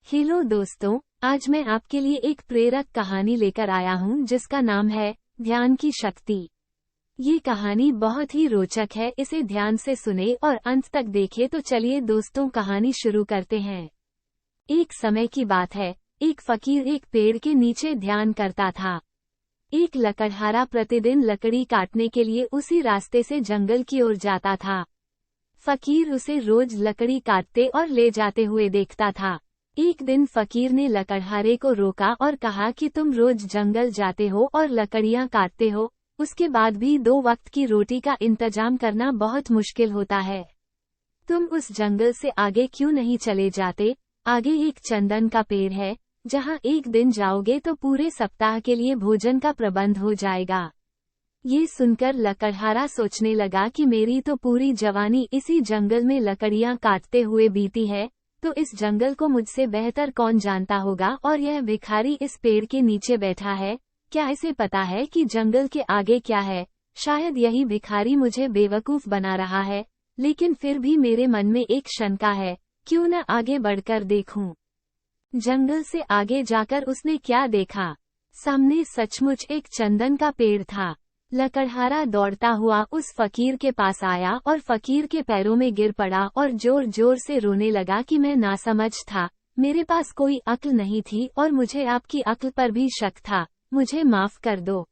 Hello दोस्तों, आज मैं आपके लिए एक प्रेरक कहानी लेकर आया हूँ जिसका नाम है ध्यान की शक्ति। ये कहानी बहुत ही रोचक है, इसे ध्यान से सुने और अंत तक देखें। तो चलिए दोस्तों, कहानी शुरू करते हैं। एक समय की बात है, एक फकीर एक पेड़ के नीचे ध्यान करता था। एक लकड़हारा प्रतिदिन लकड़ी काटने के लिए उसी रास्ते से जंगल की ओर जाता था। फकीर उसे रोज लकड़ी काटते और ले जाते हुए देखता था। एक दिन फकीर ने लकड़हारे को रोका और कहा कि तुम रोज जंगल जाते हो और लकड़ियां काटते हो, उसके बाद भी 2 वक्त की रोटी का इंतजाम करना बहुत मुश्किल होता है। तुम उस जंगल से आगे क्यों नहीं चले जाते? आगे एक चंदन का पेड़ है, जहां एक दिन जाओगे तो पूरे सप्ताह के लिए भोजन का प्रबंध हो जाएगा। ये सुनकर लकड़हारा सोचने लगा कि मेरी तो पूरी जवानी इसी जंगल में लकड़ियां काटते हुए बीती है, तो इस जंगल को मुझसे बेहतर कौन जानता होगा। और यह भिखारी इस पेड़ के नीचे बैठा है, क्या इसे पता है कि जंगल के आगे क्या है? शायद यही भिखारी मुझे बेवकूफ बना रहा है, लेकिन फिर भी मेरे मन में एक शंका है, क्यों न आगे बढ़कर देखूं। जंगल से आगे जाकर उसने क्या देखा? सामने सचमुच एक चंदन का पेड़ था। लकड़हारा दौड़ता हुआ उस फकीर के पास आया और फकीर के पैरों में गिर पड़ा और जोर जोर से रोने लगा कि मैं नासमझ था, मेरे पास कोई अक्ल नहीं थी और मुझे आपकी अक्ल पर भी शक था, मुझे माफ कर दो।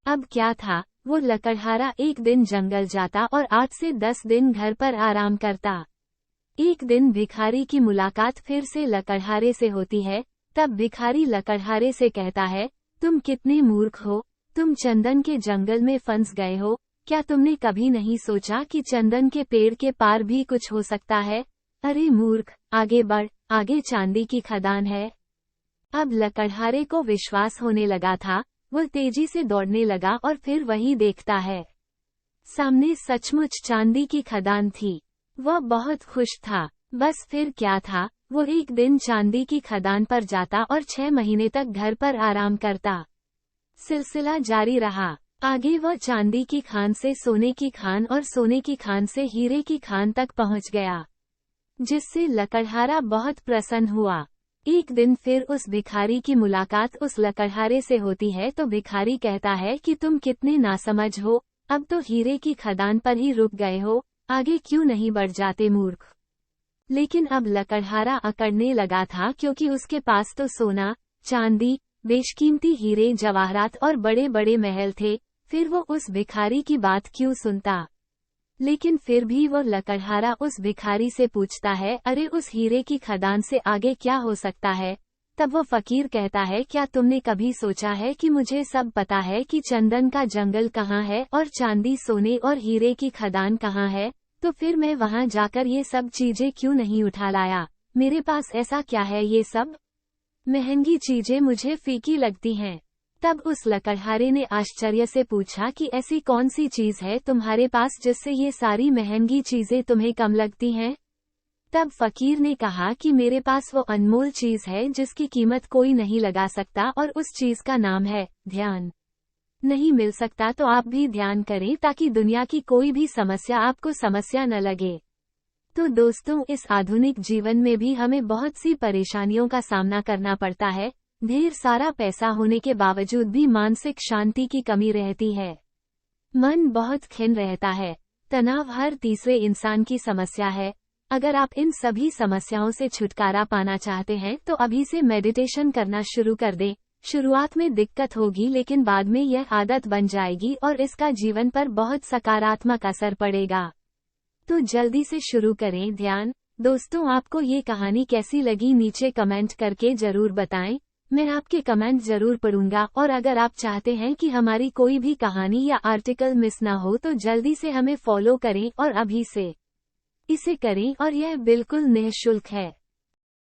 अब क्या था, वो लकड़हारा एक दिन जंगल जाता और 8 से 10 दिन घर पर आराम करता। एक दिन भिखारी की मुलाकात फिर से लकड़हारे से होती है। तब भिखारी लकड़हारे से कहता है, तुम कितने मूर्ख हो, तुम चंदन के जंगल में फंस गए हो। क्या तुमने कभी नहीं सोचा कि चंदन के पेड़ के पार भी कुछ हो सकता है? अरे मूर्ख, आगे बढ़, आगे चांदी की खदान है। अब लकड़हारे को विश्वास होने लगा था, वो तेजी से दौड़ने लगा और फिर वही देखता है। सामने सचमुच चांदी की खदान थी। वह बहुत खुश था। बस फिर क्या था, वो एक दिन चांदी की खदान पर जाता और 6 महीने तक घर पर आराम करता। सिलसिला जारी रहा। आगे वह चांदी की खान से सोने की खान और सोने की खान से हीरे की खान तक पहुंच गया, जिससे लकड़हारा बहुत प्रसन्न हुआ। एक दिन फिर उस भिखारी की मुलाकात उस लकड़हारे से होती है तो भिखारी कहता है कि तुम कितने नासमझ हो, अब तो हीरे की खदान पर ही रुक गए हो, आगे क्यों नहीं बढ़ जाते मूर्ख। लेकिन अब लकड़हारा अकड़ने लगा था, क्योंकि उसके पास तो सोना, चांदी, बेशकीमती हीरे जवाहरात और बड़े बड़े महल थे। फिर वो उस भिखारी की बात क्यों सुनता? लेकिन फिर भी वो लकड़हारा उस भिखारी से पूछता है, अरे उस हीरे की खदान से आगे क्या हो सकता है? तब वो फकीर कहता है, क्या तुमने कभी सोचा है कि मुझे सब पता है कि चंदन का जंगल कहाँ है और चांदी सोने और हीरे की खदान कहाँ है, तो फिर मैं वहाँ जाकर ये सब चीजें क्यों नहीं उठा लाया? मेरे पास ऐसा क्या है, ये सब महंगी चीजें मुझे फीकी लगती हैं। तब उस लकड़हारे ने आश्चर्य से पूछा कि ऐसी कौन सी चीज है तुम्हारे पास जिससे ये सारी महंगी चीजें तुम्हें कम लगती हैं? तब फकीर ने कहा कि मेरे पास वो अनमोल चीज है जिसकी कीमत कोई नहीं लगा सकता, और उस चीज का नाम है ध्यान। नहीं मिल सकता तो आप भी ध्यान करें, ताकि दुनिया की कोई भी समस्या आपको समस्या न लगे। तो दोस्तों, इस आधुनिक जीवन में भी हमें बहुत सी परेशानियों का सामना करना पड़ता है। ढेर सारा पैसा होने के बावजूद भी मानसिक शांति की कमी रहती है। मन बहुत खिन्न रहता है। तनाव हर तीसरे इंसान की समस्या है। अगर आप इन सभी समस्याओं से छुटकारा पाना चाहते हैं तो अभी से मेडिटेशन करना शुरू कर दें। शुरुआत में दिक्कत होगी, लेकिन बाद में यह आदत बन जाएगी और इसका जीवन पर बहुत सकारात्मक असर पड़ेगा। तो जल्दी से शुरू करें ध्यान। दोस्तों, आपको ये कहानी कैसी लगी नीचे कमेंट करके जरूर बताएं। मैं आपके कमेंट जरूर पढ़ूंगा, और अगर आप चाहते हैं कि हमारी कोई भी कहानी या आर्टिकल मिस ना हो तो जल्दी से हमें फॉलो करें और अभी से इसे करें, और यह बिल्कुल निःशुल्क है।